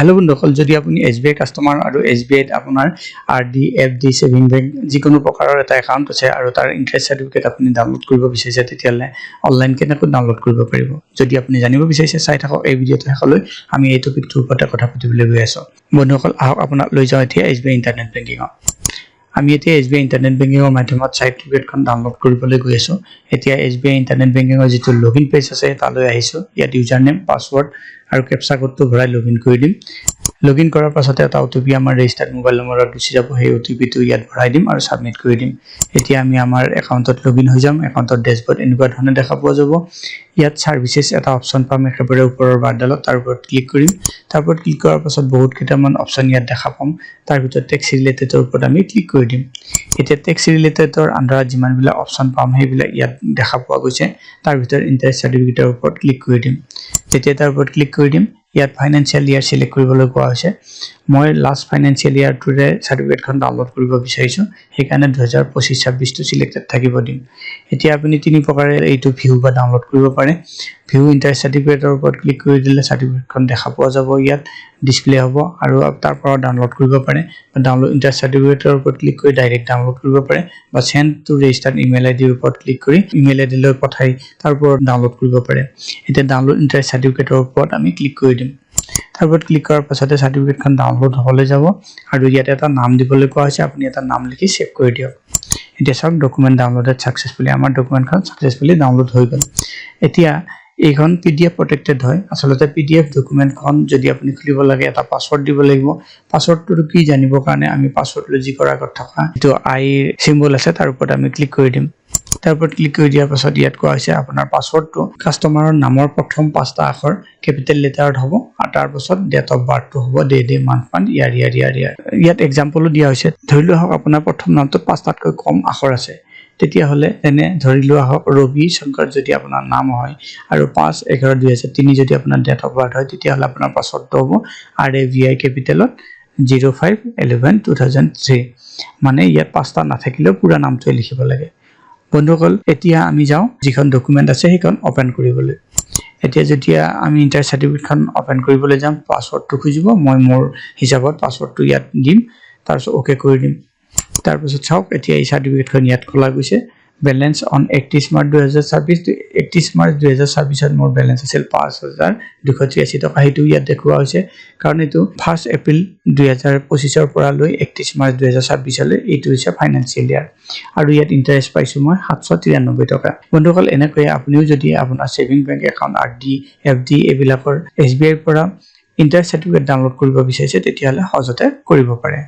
hello बंधुসকল যদি আপুনি SBI customer আৰু SBI আপোনাৰ RD FD সেভিং বেংক যিকোনো প্ৰকাৰৰ এটা একাউণ্ট আছে আৰু তাৰ ইন্টাৰেষ্ট সাৰ্টিফিকেট আপুনি ডাউনলোড কৰিব বিচাৰিছে তেতিয়ালে অনলাইন কেনেকৈ ডাউনলোড কৰিব পাৰিব যদি আপুনি জানিব বিচাৰিছে চাই থাকক এই ভিডিঅটো শেষলৈ আমি এই টপিকটোৰ ওপৰত কথা পাতিবলৈ গৈ আছো বন্ধুসকল আহক আপোনাক লৈ যাওঁ এতিয়া SBI ইন্টাৰনেট বেংকিংত আমি এতিয়া SBI ইন্টাৰনেট বেংকিংৰ মাধ্যমত সাৰ্টিফিকেটখন ডাউনলোড কৰিবলৈ গৈ আছো এতিয়া SBI ইন্টাৰনেট বেংকিংৰ যিটো লগইন পেজ আছে তালৈ আহিছো ইয়াত ইউজাৰ নেম পাসওয়াৰ্ড আৰু ক্যাপচা কোডটো ভৰাই লগইন কৰি দিম লগইন কৰাৰ পাছতে এটা OTP আমাৰ ৰেজিষ্টাৰ্ড মোবাইল নম্বৰত গুচি যাব সেই OTPটো ইয়াত ভৰাই দিম আৰু সাবমিট কৰি দিম এতিয়া আমি আমাৰ একাউণ্টত লগইন হৈ যাম একাউণ্টৰ ড্যাশবোৰ্ড এনেকুৱা ধৰণে দেখা পোৱা যাব ইয়াত সাৰ্ভিসেছ এটা অপচন পাম একেবাৰে ওপৰৰ বাৰডালত তাৰ ওপৰত ক্লিক কৰিম তাৰ ওপৰত ক্লিক কৰাৰ পাছত বহুত কেইটামান অপচন ইয়াত দেখা পাম তাৰ ভিতৰত টেক্স ৰিলেটেডৰ ওপৰত আমি ক্লিক কৰি দিম এতিয়া টেক্স ৰিলেটেডৰ আন্ডাৰত যিমানবিলাক অপচন পাম সেইবিলাক ইয়াত দেখা পোৱা গৈছে তাৰ ভিতৰত ইন্টাৰেষ্ট সাৰ্টিফিকেটৰ ওপৰত ক্লিক কৰি দিম যেতিয়া তাৰ ওপৰত ক্লিক কৰি দিম ইয়াত ফাইনান্সিয়াল ইয়াৰ সিলেক্ট কৰিবলৈ কোৱা হৈছে মই লাষ্ট ফাইনান্সিয়াল ইয়াৰটোৰে সাৰ্টিফিকেটখন ডাউনলোড কৰিব বিচাৰিছো সেইকাৰণে 2025-26 টো সিলেক্টেড থাকিব দিম এতিয়া আপুনি তিনি প্ৰকাৰে এইটো ভিউ বা ডাউনলোড কৰিব পাৰে ভিউ ইন্টাৰেষ্ট সাৰ্টিফিকেটৰ ওপৰত ক্লিক কৰি দিলে সাৰ্টিফিকেটখন দেখা পোৱা যাব ইয়াত ডিসপ্লে হ'ব আৰু তাৰ পৰা ডাউনলোড কৰিব পাৰে বা ডাউনলোড ইন্টাৰেষ্ট সাৰ্টিফিকেটৰ ওপৰত ক্লিক কৰি ডাইৰেক্ট ডাউনলোড কৰিব পাৰে বা সেন্ড টু ৰেজিষ্টাৰ্ড ইমেইল আইডিৰ ওপৰত ক্লিক কৰি ইমেইল আইডিলৈ পঠাই তাৰ ওপৰত ডাউনলোড কৰিব পাৰে এতিয়া ডাউনলোড ইন্টাৰেষ্ট সাৰ্টিফিকেটৰ ওপৰত আমি ক্লিক কৰি দিম তাৰ ওপৰত ক্লিক কৰাৰ পাছতে সাৰ্টিফিকেটখন ডাউনলোড হ'বলৈ যাব আৰু ইয়াত এটা নাম দিবলৈ কোৱা হৈছে আপুনি এটা নাম লিখি সেভ কৰি দিয়ক এতিয়া সব ডকুমেন্ট ডাউনলোডেড সাকসেসফুলি আমাৰ ডকুমেন্টখন সাকসেসফুলি ডাউনলোড হৈ গল এতিয়া এইখন PDF প্ৰটেক্টেড হয় আসলতে PDF ডকুমেন্টখন যদি আপুনি খুলিব লাগে এটা পাসওয়াৰ্ড দিব লাগিব পাসওয়াৰ্ডটো কি জানিবৰ কাৰণে আমি পাসওয়াৰ্ড লজি কৰাৰ আগত থকা যেটো আই সিম্বল আছে তাৰ ওপৰত আমি ক্লিক কৰি দিম তাৰ ওপৰত ক্লিক কৰি দিয়াৰ পাছত ইয়াত কোৱা হৈছে আপোনাৰ পাসওয়াৰ্ডটো কাস্টমাৰৰ নামৰ প্ৰথম পাঁচটা আখৰ ক্যাপিটেল লেটাৰত হ'ব আৰু তাৰ পাছত ডেট অফ বাৰ্থটো হ'ব ডে মান্থ ইয়াৰ ইয়াত এক্সাম্পলও দিয়া হৈছে ধৰি লোৱা হওক আপোনাৰ প্ৰথম নামটোত পাঁচটাতকৈ কম আখৰ আছে তেতিয়া হলে এনে ধৰি লোৱা হওক ৰবি শংকৰ যদি আপোনাৰ নাম হয় আৰু 5/11/2003 যদি আপোনাৰ ডেট অফ বাৰ্থ হয় তেতিয়া হলে আপোনাৰ পাসওয়াৰ্ডটো হ'ব RAVI ক্যাপিটেলত 05/11/2003 মানে ইয়াত পাঁচটা নাথাকিলেও পুৰা নামটোৱে লিখিব লাগে বন্ধুসকল এতিয়া আমি যাও যিখন ডকুমেন্ট আছে সেইখন ওপেন কৰিবলৈ এতিয়া যেতিয়া আমি ইন্টাৰেষ্ট সাৰ্টিফিকেটখন ওপেন কৰিবলৈ যাম পাসওয়াৰ্ডটো খুজিব মই মোৰ হিচাপত পাসওয়াৰ্ডটো ইয়াত দিম তাৰপিছত ওকে কৰি দিম তাৰপিছত চাওক এতিয়া এই সাৰ্টিফিকেটখন ইয়াত খোলা গৈছে बैलेंस ऑन 31 मार्च 2026 31 मार्च 2026 ত মোৰ बैलेंस আছিল 5283 টকা হেতু ইয়াত দেখুৱা হৈছে কাৰণ এটো 1 এপ্ৰিল 2025 ৰ পৰা লৈ 31 মাৰ্চ 2026 লৈ এটো হৈছে ফাইনান্সিয়াল ইয়াৰ আৰু ইয়াত ইন্টাৰেষ্ট পাইছো মই 793 টকা বন্ধুসকল এনেকৈ আপুনিও যদি আপোনাৰ saving bank account RD FD এবিলাকৰ SBI ৰ পৰা ইন্টাৰেষ্ট সাৰ্টিফিকেট ডাউনলোড কৰিব বিচাৰিছে তেতিয়াহলে সহজতে কৰিব পাৰে